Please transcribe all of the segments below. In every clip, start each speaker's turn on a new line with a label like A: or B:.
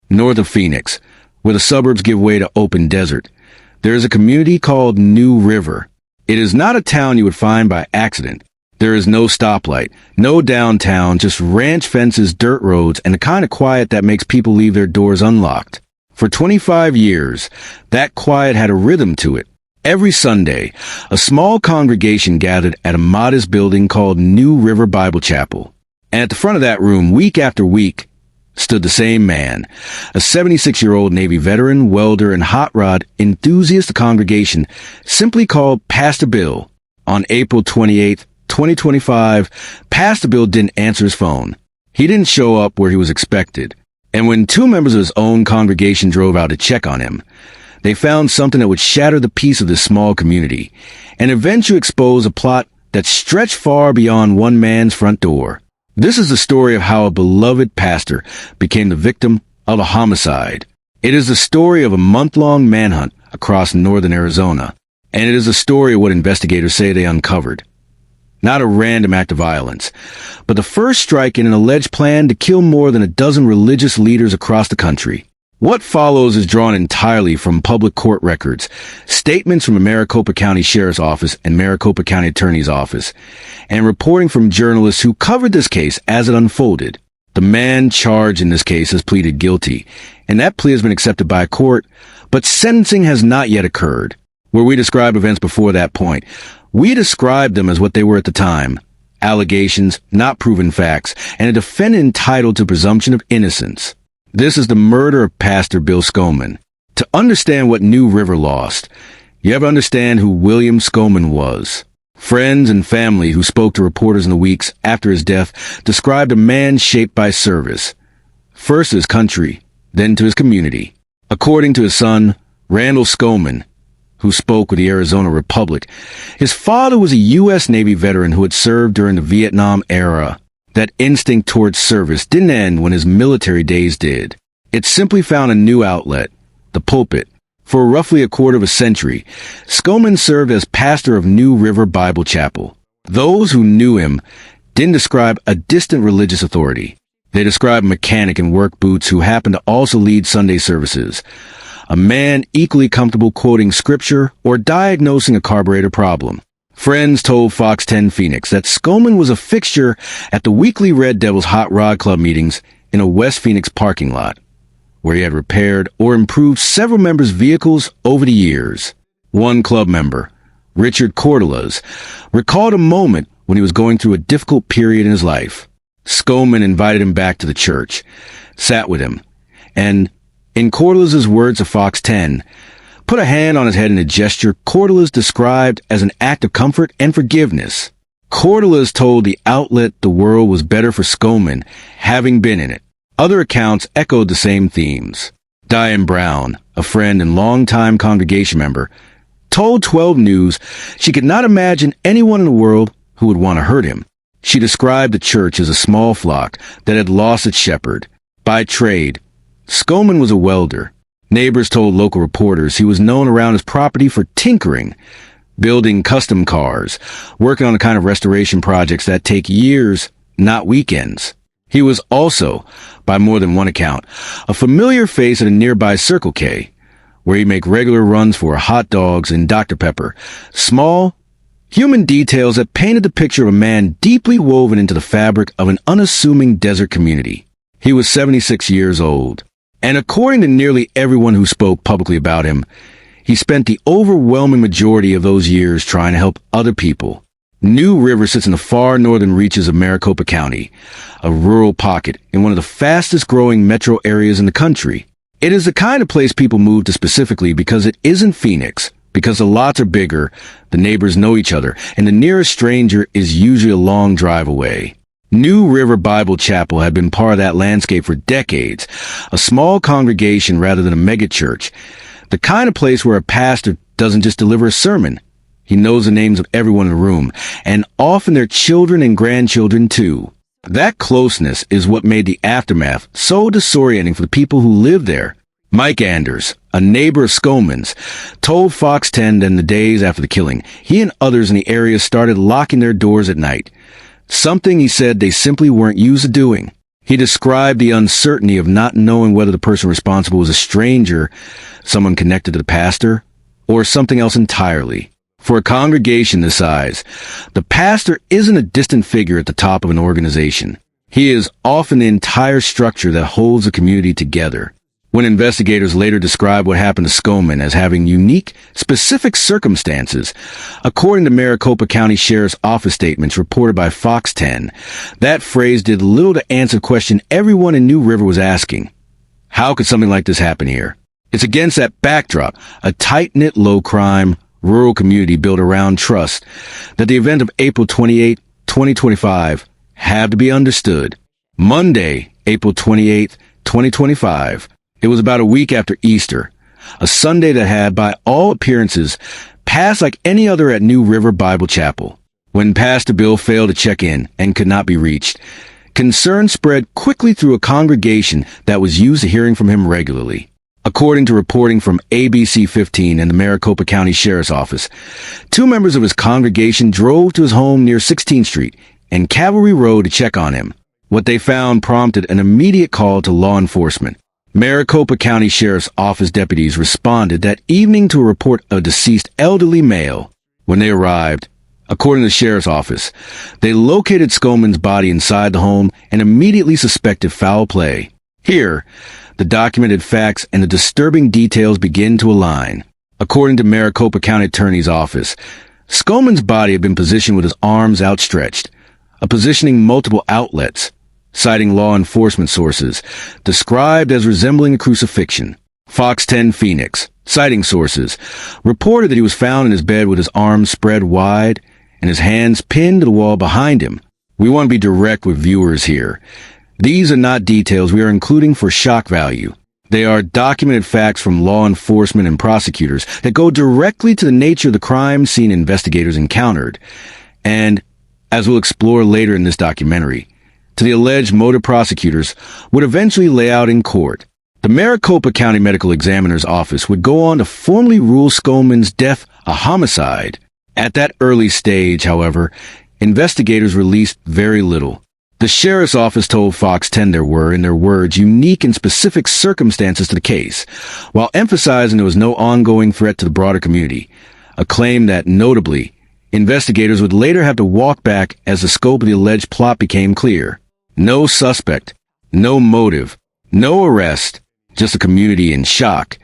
A: north of Phoenix, where the suburbs give way to open desert. There is a community called New River. It is not a town you would find by accident. There is no stoplight, no downtown, just ranch fences, dirt roads, and the kind of quiet that makes people leave their doors unlocked. For 25 years, that quiet had a rhythm to it. Every Sunday, a small congregation gathered at a modest building called New River Bible Chapel. And at the front of that room, week after week, stood the same man, a 76-year-old Navy veteran, welder, and hot rod enthusiast. The congregation simply called Pastor Bill. On April 28, 2025, Pastor Bill didn't answer his phone. He didn't show up where he was expected. And when two members of his own congregation drove out to check on him, they found something that would shatter the peace of this small community and eventually expose a plot that stretched far beyond one man's front door. This is the story of how a beloved pastor became the victim of a homicide. It is the story of a month-long manhunt across northern Arizona, and it is the story of what investigators say they uncovered. Not a random act of violence, but the first strike in an alleged plan to kill more than a dozen religious leaders across the country. What follows is drawn entirely from public court records, statements from the Maricopa County Sheriff's Office and Maricopa County Attorney's Office, and reporting from journalists who covered this case as it unfolded. The man charged in this case has pleaded guilty, and that plea has been accepted by a court, but sentencing has not yet occurred. Where we describe events before that point, we describe them as what they were at the time: allegations, not proven facts, and a defendant entitled to presumption of innocence. This is the murder of Pastor Bill Schonemann. To understand what New River lost, you have to understand who William Schonemann was. Friends and family who spoke to reporters in the weeks after his death described a man shaped by service. First to his country, then to his community. According to his son, Randall Schonemann, who spoke with the Arizona Republic, his father was a U.S. Navy veteran who had served during the Vietnam era. That instinct towards service didn't end when his military days did. It simply found a new outlet, the pulpit. For roughly a quarter of a century, Schonemann served as pastor of New River Bible Chapel. Those who knew him didn't describe a distant religious authority. They described a mechanic in work boots who happened to also lead Sunday services. A man equally comfortable quoting scripture or diagnosing a carburetor problem. Friends told Fox 10 Phoenix that Schonemann was a fixture at the weekly Red Devils Hot Rod Club meetings in a West Phoenix parking lot, where he had repaired or improved several members' vehicles over the years. One club member, Richard Cordelas, recalled a moment when he was going through a difficult period in his life. Schonemann invited him back to the church, sat with him, and, in Cordelas' words to Fox 10, put a hand on his head in a gesture Cordelas described as an act of comfort and forgiveness. Cordelas told the outlet the world was better for Schonemann, having been in it. Other accounts echoed the same themes. Diane Brown, a friend and longtime congregation member, told 12 News she could not imagine anyone in the world who would want to hurt him. She described the church as a small flock that had lost its shepherd. By trade, Schonemann was a welder. Neighbors told local reporters he was known around his property for tinkering, building custom cars, working on the kind of restoration projects that take years, not weekends. He was also, by more than one account, a familiar face at a nearby Circle K, where he'd make regular runs for hot dogs and Dr. Pepper. Small, human details that painted the picture of a man deeply woven into the fabric of an unassuming desert community. He was 76 years old. And according to nearly everyone who spoke publicly about him, he spent the overwhelming majority of those years trying to help other people. New River sits in the far northern reaches of Maricopa County, a rural pocket in one of the fastest growing metro areas in the country. It is the kind of place people move to specifically because it isn't Phoenix, because the lots are bigger, the neighbors know each other, and the nearest stranger is usually a long drive away. New River Bible Chapel had been part of that landscape for decades, a small congregation rather than a megachurch, the kind of place where a pastor doesn't just deliver a sermon. He knows the names of everyone in the room, and often their children and grandchildren too. That closeness is what made the aftermath so disorienting for the people who lived there. Mike Anders, a neighbor of Schonemann's, told Fox 10 that in the days after the killing, he and others in the area started locking their doors at night. Something, he said, they simply weren't used to doing. He described the uncertainty of not knowing whether the person responsible was a stranger, someone connected to the pastor, or something else entirely. For a congregation this size, the pastor isn't a distant figure at the top of an organization. He is often the entire structure that holds the community together. When investigators later described what happened to Schonemann as having unique, specific circumstances, according to Maricopa County Sheriff's Office statements reported by Fox 10, that phrase did little to answer the question everyone in New River was asking. How could something like this happen here? It's against that backdrop, a tight-knit, low-crime, rural community built around trust, that the event of April 28, 2025, had to be understood. Monday, April 28, 2025, it was about a week after Easter, a Sunday that had, by all appearances, passed like any other at New River Bible Chapel. When Pastor Bill failed to check in and could not be reached, concern spread quickly through a congregation that was used to hearing from him regularly. According to reporting from ABC 15 and the Maricopa County Sheriff's Office, 2 members of his congregation drove to his home near 16th Street and Cavalry Road to check on him. What they found prompted an immediate call to law enforcement. Maricopa County Sheriff's Office deputies responded that evening to a report of a deceased elderly male. When they arrived, according to the Sheriff's Office, they located Schonemann's body inside the home and immediately suspected foul play. Here, the documented facts and the disturbing details begin to align. According to Maricopa County Attorney's Office, Schonemann's body had been positioned with his arms outstretched, a positioning multiple outlets, citing law enforcement sources, described as resembling a crucifixion. Fox 10 Phoenix, citing sources, reported that he was found in his bed with his arms spread wide and his hands pinned to the wall behind him. We want to be direct with viewers here. These are not details we are including for shock value. They are documented facts from law enforcement and prosecutors that go directly to the nature of the crime scene investigators encountered, and, as we'll explore later in this documentary, to the alleged motive prosecutors would eventually lay out in court. The Maricopa County Medical Examiner's Office would go on to formally rule Schonemann's death a homicide. At that early stage, however, investigators released very little. The Sheriff's Office told Fox 10 there were, in their words, unique and specific circumstances to the case, while emphasizing there was no ongoing threat to the broader community, a claim that, notably, investigators would later have to walk back as the scope of the alleged plot became clear. No suspect, no motive, no arrest, just a community in shock,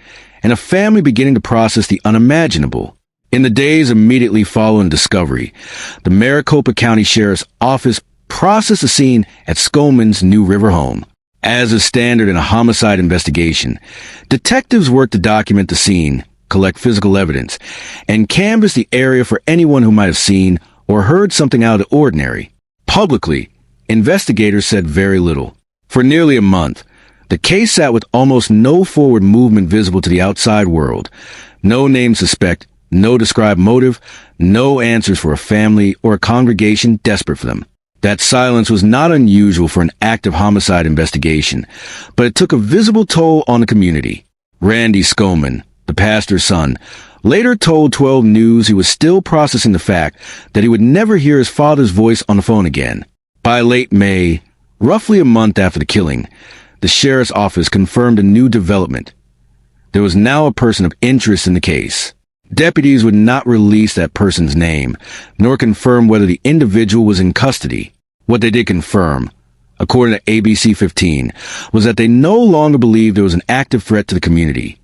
A: and a family beginning to process the unimaginable. In the days immediately following discovery, the Maricopa County Sheriff's Office processed the scene at Schonemann's New River home. As is standard in a homicide investigation, detectives worked to document the scene, collect physical evidence, and canvass the area for anyone who might have seen or heard something out of the ordinary. Publicly, investigators said very little. For nearly a month, the case sat with almost no forward movement visible to the outside world. No named suspect, no described motive, no answers for a family or a congregation desperate for them. That silence was not unusual for an active homicide investigation, but it took a visible toll on the community. Randy Schonemann, the pastor's son, later told 12 News he was still processing the fact that he would never hear his father's voice on the phone again. By late May, roughly a month after the killing, the Sheriff's Office confirmed a new development. There was now a person of interest in the case. Deputies would not release that person's name, nor confirm whether the individual was in custody. What they did confirm, according to ABC 15, was that they no longer believed there was an active threat to the community.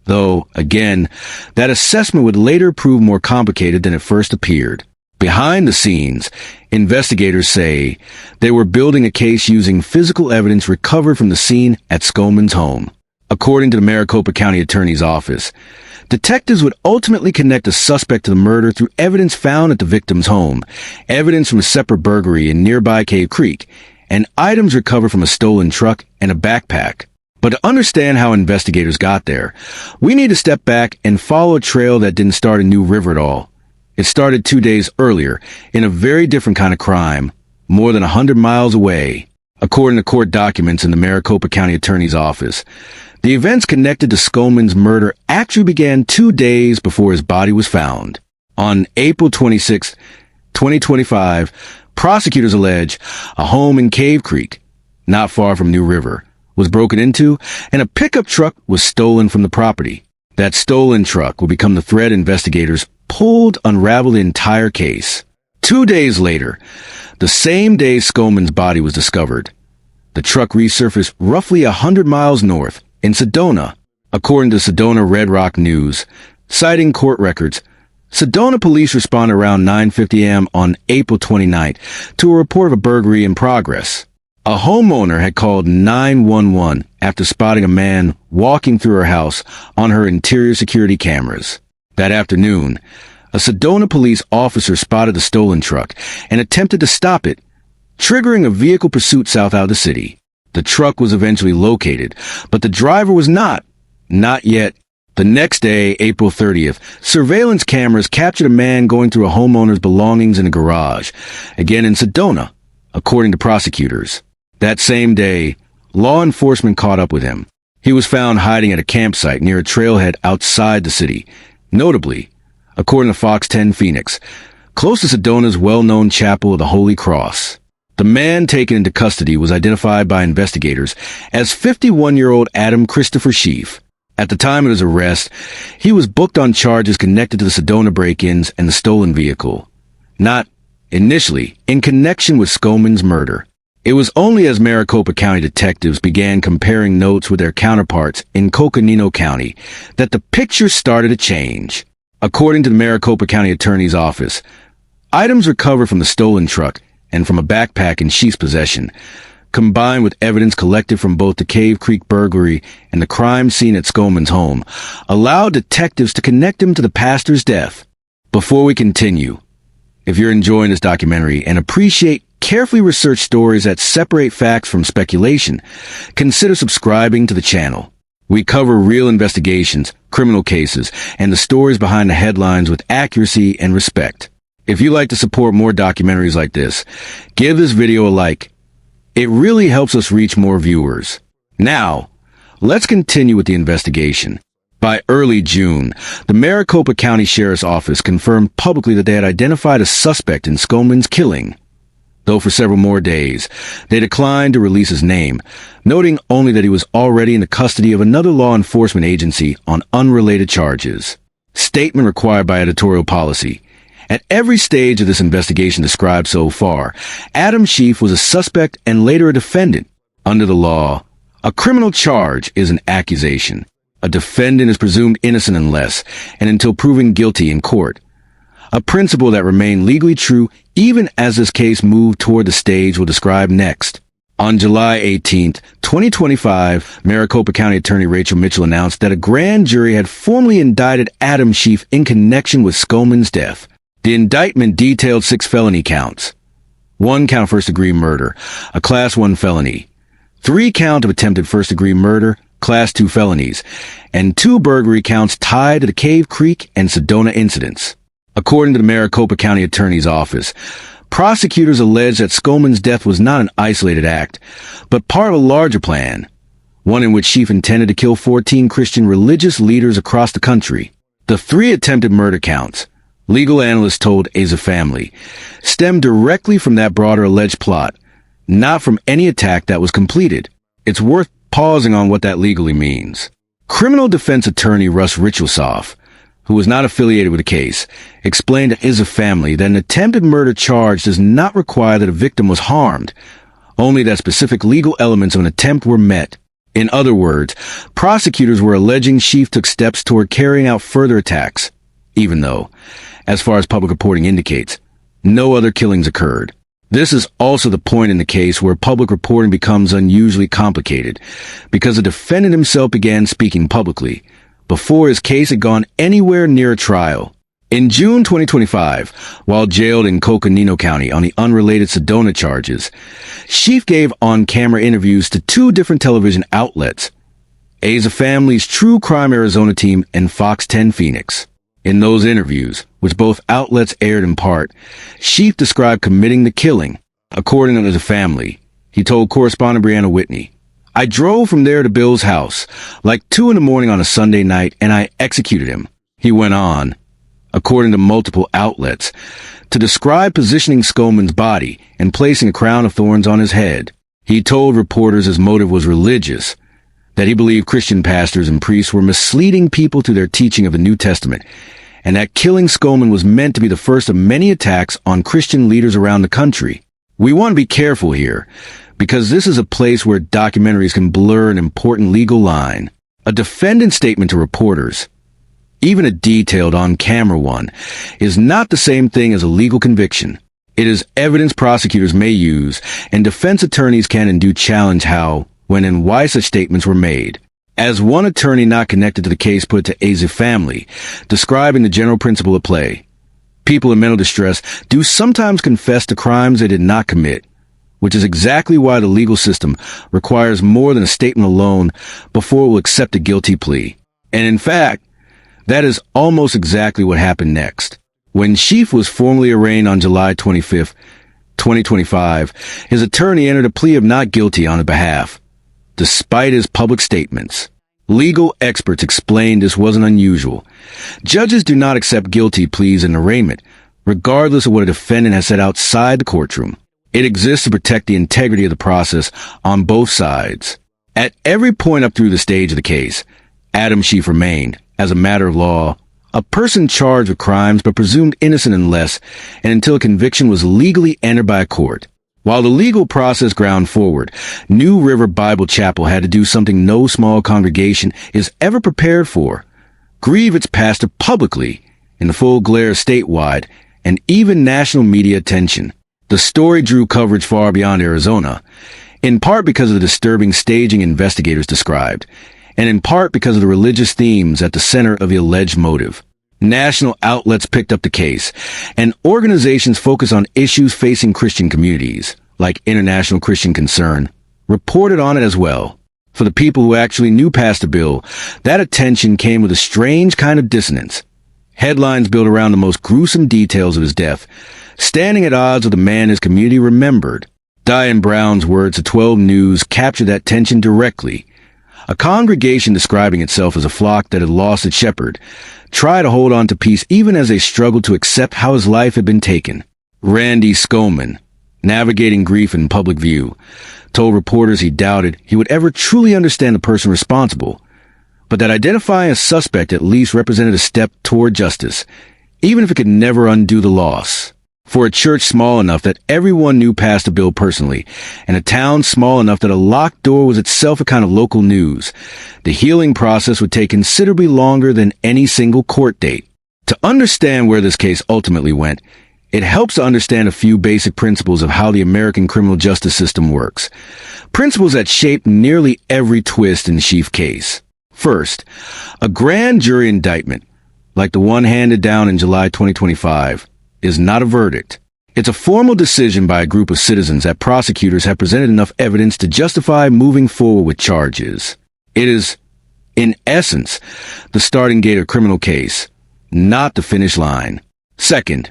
A: Though, again, that assessment would later prove more complicated than it first appeared. Behind the scenes, investigators say they were building a case using physical evidence recovered from the scene at Schonemann's home. According to the Maricopa County Attorney's Office, detectives would ultimately connect a suspect to the murder through evidence found at the victim's home, evidence from a separate burglary in nearby Cave Creek, and items recovered from a stolen truck and a backpack. But to understand how investigators got there, we need to step back and follow a trail that didn't start in New River at all. It started 2 days earlier, in a very different kind of crime, more than 100 miles away. According to court documents in the Maricopa County Attorney's Office, the events connected to Schonemann's murder actually began 2 days before his body was found. On April 26, 2025, prosecutors allege a home in Cave Creek, not far from New River, was broken into, and a pickup truck was stolen from the property. That stolen truck will become the thread investigators pulled to unravel the entire case. 2 days later, the same day Schonemann's body was discovered, the truck resurfaced roughly 100 miles north in Sedona. According to Sedona Red Rock News, citing court records, Sedona police responded around 9:50 a.m. on April 29th to a report of a burglary in progress. A homeowner had called 911 after spotting a man walking through her house on her interior security cameras. That afternoon, a Sedona police officer spotted the stolen truck and attempted to stop it, triggering a vehicle pursuit south out of the city. The truck was eventually located, but the driver was not yet. The next day, April 30th, surveillance cameras captured a man going through a homeowner's belongings in a garage, again in Sedona, according to prosecutors. That same day, law enforcement caught up with him. He was found hiding at a campsite near a trailhead outside the city, notably, according to Fox 10 Phoenix, close to Sedona's well-known Chapel of the Holy Cross. The man taken into custody was identified by investigators as 51-year-old Adam Christopher Sheaf. At the time of his arrest, he was booked on charges connected to the Sedona break-ins and the stolen vehicle, not, initially, in connection with Schonemann's murder. It was only as Maricopa County detectives began comparing notes with their counterparts in Coconino County that the picture started to change. According to the Maricopa County Attorney's Office, items recovered from the stolen truck and from a backpack in Sheaf's possession, combined with evidence collected from both the Cave Creek burglary and the crime scene at Schonemann's home, allowed detectives to connect him to the pastor's death. Before we continue, if you're enjoying this documentary and appreciate carefully researched stories that separate facts from speculation, consider subscribing to the channel. We cover real investigations, criminal cases, and the stories behind the headlines with accuracy and respect. If you'd like to support more documentaries like this, give this video a like. It really helps us reach more viewers. Now, let's continue with the investigation. By early June, the Maricopa County Sheriff's Office confirmed publicly that they had identified a suspect in Schonemann's killing. Though for several more days, they declined to release his name, noting only that he was already in the custody of another law enforcement agency on unrelated charges. Statement required by editorial policy. At every stage of this investigation described so far, Adam Sheaf was a suspect and later a defendant. Under the law, a criminal charge is an accusation. A defendant is presumed innocent unless and until proven guilty in court. A principle that remained legally true even as this case moved toward the stage we'll describe next. On July 18, 2025, Maricopa County Attorney Rachel Mitchell announced that a grand jury had formally indicted Adam Sheaf in connection with Schonemann's death. The indictment detailed 6 felony counts. 1 count of first-degree murder, a Class 1 felony. 3 count of attempted first-degree murder, Class 2 felonies, and 2 burglary counts tied to the Cave Creek and Sedona incidents. According to the Maricopa County Attorney's Office, prosecutors allege that Schonemann's death was not an isolated act, but part of a larger plan, one in which Sheaf intended to kill 14 Christian religious leaders across the country. The 3 attempted murder counts, legal analysts told AZFamily, stemmed directly from that broader alleged plot, not from any attack that was completed. It's worth pausing on what that legally means. Criminal defense attorney Russ Richelsoff, who was not affiliated with the case, explained to AZFamily that an attempted murder charge does not require that a victim was harmed, only that specific legal elements of an attempt were met. In other words, prosecutors were alleging Sheaf took steps toward carrying out further attacks, even though, as far as public reporting indicates, no other killings occurred. This is also the point in the case where public reporting becomes unusually complicated, because the defendant himself began speaking publicly, before his case had gone anywhere near a trial. In June 2025, while jailed in Coconino County on the unrelated Sedona charges, Sheaf gave on-camera interviews to 2 different television outlets, AZFamily's True Crime Arizona team and Fox 10 Phoenix. In those interviews, which both outlets aired in part, Sheaf described committing the killing. According to the family, he told correspondent Brianna Whitney, "I drove from there to Bill's house, like 2 in the morning on a Sunday night, and I executed him." He went on, according to multiple outlets, to describe positioning Schonemann's body and placing a crown of thorns on his head. He told reporters his motive was religious, that he believed Christian pastors and priests were misleading people through their teaching of the New Testament, and that killing Schonemann was meant to be the first of many attacks on Christian leaders around the country. We want to be careful here, because this is a place where documentaries can blur an important legal line. A defendant's statement to reporters, even a detailed on-camera one, is not the same thing as a legal conviction. It is evidence prosecutors may use, and defense attorneys can and do challenge how, when and why such statements were made. As one attorney not connected to the case put to AZFamily, describing the general principle at play, people in mental distress do sometimes confess to crimes they did not commit, which is exactly why the legal system requires more than a statement alone before it will accept a guilty plea. And in fact, that is almost exactly what happened next. When Schief was formally arraigned on July 25, 2025, his attorney entered a plea of not guilty on his behalf, despite his public statements. Legal experts explained this wasn't unusual. Judges do not accept guilty pleas in arraignment, regardless of what a defendant has said outside the courtroom. It exists to protect the integrity of the process on both sides. At every point up through the stage of the case, Adam Schief remained, as a matter of law, a person charged with crimes but presumed innocent unless and until a conviction was legally entered by a court. While the legal process ground forward, New River Bible Chapel had to do something no small congregation is ever prepared for: grieve its pastor publicly in the full glare of statewide and even national media attention. The story drew coverage far beyond Arizona, in part because of the disturbing staging investigators described, and in part because of the religious themes at the center of the alleged motive. National outlets picked up the case, and organizations focused on issues facing Christian communities, like International Christian Concern, reported on it as well. For the people who actually knew Pastor Bill, that attention came with a strange kind of dissonance. Headlines built around the most gruesome details of his death, standing at odds with the man his community remembered. Diane Brown's words to 12 News captured that tension directly. A congregation describing itself as a flock that had lost its shepherd tried to hold on to peace even as they struggled to accept how his life had been taken. Randy Schonemann, navigating grief in public view, told reporters he doubted he would ever truly understand the person responsible, but that identifying a suspect at least represented a step toward justice, even if it could never undo the loss. For a church small enough that everyone knew Pastor Bill personally, and a town small enough that a locked door was itself a kind of local news, the healing process would take considerably longer than any single court date. To understand where this case ultimately went, it helps to understand a few basic principles of how the American criminal justice system works. Principles that shape nearly every twist in the Schief case. First, a grand jury indictment, like the one handed down in July 2025, is not a verdict. It's a formal decision by a group of citizens that prosecutors have presented enough evidence to justify moving forward with charges. It is, in essence, the starting gate of a criminal case, not the finish line. Second,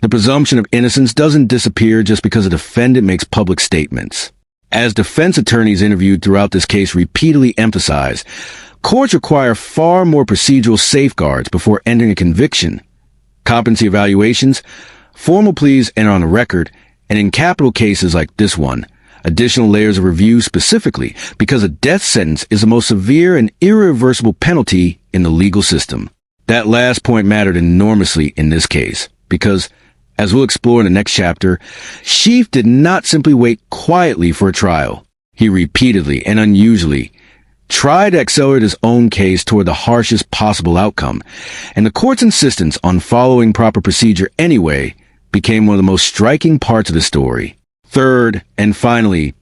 A: the presumption of innocence doesn't disappear just because a defendant makes public statements. As defense attorneys interviewed throughout this case repeatedly emphasize, courts require far more procedural safeguards before entering a conviction. Competency evaluations, formal pleas enter on the record, and in capital cases like this one, additional layers of review specifically because a death sentence is the most severe and irreversible penalty in the legal system. That last point mattered enormously in this case because, as we'll explore in the next chapter, Schief did not simply wait quietly for a trial. He repeatedly and unusually tried to accelerate his own case toward the harshest possible outcome, and the court's insistence on following proper procedure anyway became one of the most striking parts of the story. Third, and finally,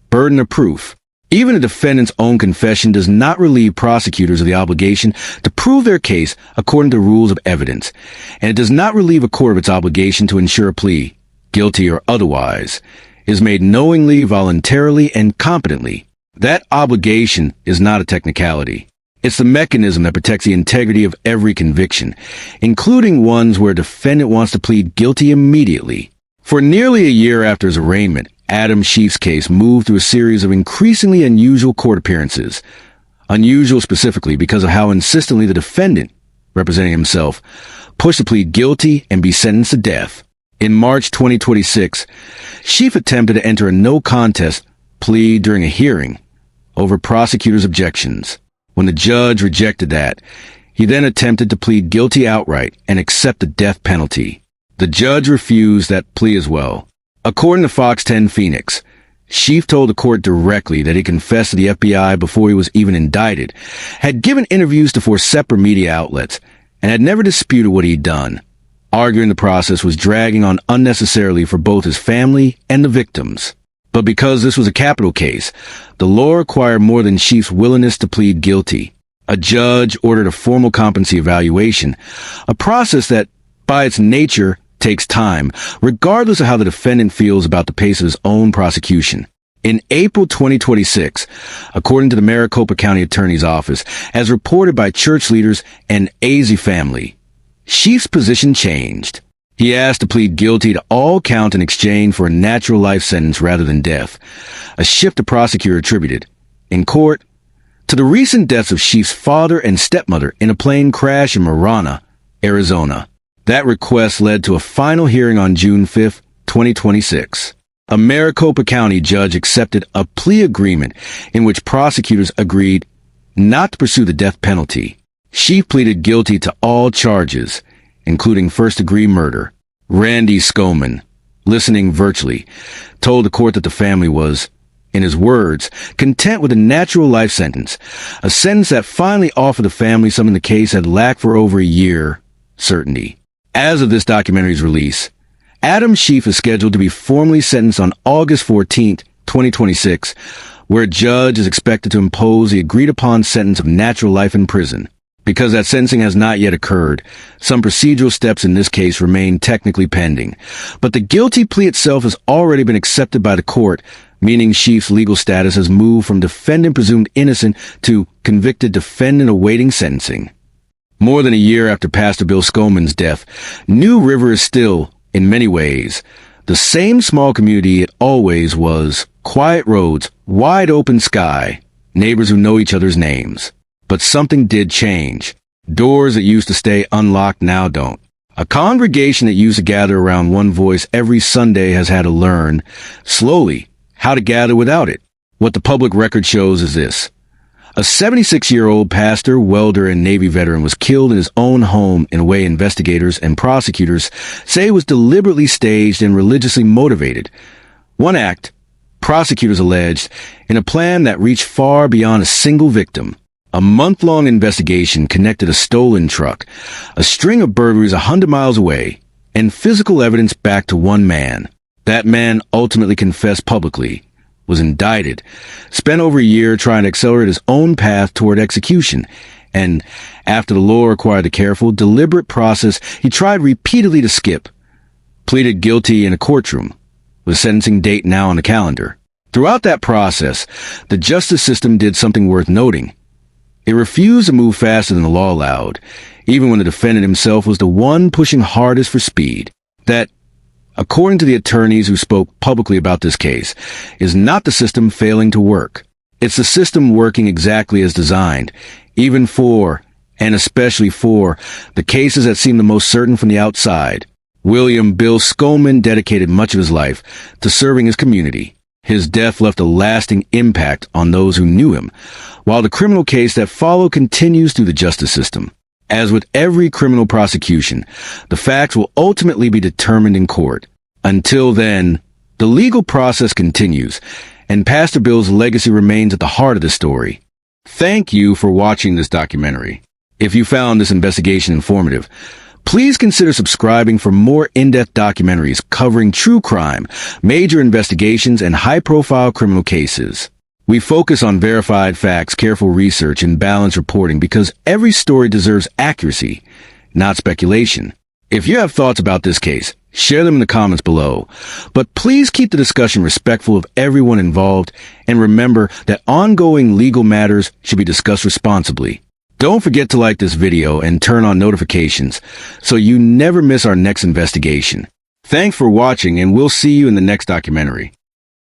A: burden of proof. Even a defendant's own confession does not relieve prosecutors of the obligation to prove their case according to rules of evidence, and it does not relieve a court of its obligation to ensure a plea, guilty or otherwise, is made knowingly, voluntarily, and competently. That obligation is not a technicality. It's the mechanism that protects the integrity of every conviction, including ones where a defendant wants to plead guilty immediately. For nearly a year after his arraignment, Adam Schief's case moved through a series of increasingly unusual court appearances. Unusual specifically because of how insistently the defendant, representing himself, pushed to plead guilty and be sentenced to death. In March 2026, Schief attempted to enter a no contest plea during a hearing over prosecutors' objections. When the judge rejected that, he then attempted to plead guilty outright and accept the death penalty. The judge refused that plea as well. According to Fox 10 Phoenix, Schief told the court directly that he confessed to the FBI before he was even indicted, had given interviews to 4 separate media outlets, and had never disputed what he'd done, arguing the process was dragging on unnecessarily for both his family and the victims. But because this was a capital case, the law required more than Schief's willingness to plead guilty. A judge ordered a formal competency evaluation, a process that, by its nature, takes time, regardless of how the defendant feels about the pace of his own prosecution. In April 2026, according to the Maricopa County Attorney's Office, as reported by church leaders and AZFamily, Schief's position changed. He asked to plead guilty to all count in exchange for a natural life sentence rather than death, a shift the prosecutor attributed, in court, to the recent deaths of Schief's father and stepmother in a plane crash in Marana, Arizona. That request led to a final hearing on June 5, 2026. A Maricopa County judge accepted a plea agreement in which prosecutors agreed not to pursue the death penalty. Schief pleaded guilty to all charges, including first-degree murder. Randy Schonemann, listening virtually, told the court that the family was, in his words, content with a natural life sentence, a sentence that finally offered the family something the case had lacked for over a year, certainty. As of this documentary's release, Adam Schief is scheduled to be formally sentenced on August 14, 2026, where a judge is expected to impose the agreed-upon sentence of natural life in prison. Because that sentencing has not yet occurred, some procedural steps in this case remain technically pending. But the guilty plea itself has already been accepted by the court, meaning Schief's legal status has moved from defendant presumed innocent to convicted defendant awaiting sentencing. More than a year after Pastor Bill Schonemann's death, New River is still, in many ways, the same small community it always was. Quiet roads, wide open sky, neighbors who know each other's names. But something did change. Doors that used to stay unlocked now don't. A congregation that used to gather around one voice every Sunday has had to learn, slowly, how to gather without it. What the public record shows is this. A 76-year-old pastor, welder, and Navy veteran was killed in his own home in a way investigators and prosecutors say was deliberately staged and religiously motivated. One act, prosecutors alleged, in a plan that reached far beyond a single victim. A month-long investigation connected a stolen truck, a string of burglaries 100 miles away, and physical evidence back to one man. That man ultimately confessed publicly, was indicted, spent over a year trying to accelerate his own path toward execution, and, after the law required a careful, deliberate process he tried repeatedly to skip, pleaded guilty in a courtroom, with a sentencing date now on the calendar. Throughout that process, the justice system did something worth noting. It refused to move faster than the law allowed, even when the defendant himself was the one pushing hardest for speed. That, according to the attorneys who spoke publicly about this case, is not the system failing to work. It's the system working exactly as designed, even for, and especially for, the cases that seem the most certain from the outside. William Bill Schonemann dedicated much of his life to serving his community. His death left a lasting impact on those who knew him, while the criminal case that followed continues through the justice system. As with every criminal prosecution, the facts will ultimately be determined in court. Until then, the legal process continues, and Pastor Bill's legacy remains at the heart of the story. Thank you for watching this documentary. If you found this investigation informative, please consider subscribing for more in-depth documentaries covering true crime, major investigations, and high-profile criminal cases. We focus on verified facts, careful research, and balanced reporting because every story deserves accuracy, not speculation. If you have thoughts about this case, share them in the comments below. But please keep the discussion respectful of everyone involved, and remember that ongoing legal matters should be discussed responsibly. Don't forget to like this video and turn on notifications so you never miss our next investigation. Thanks for watching, and we'll see you in the next documentary.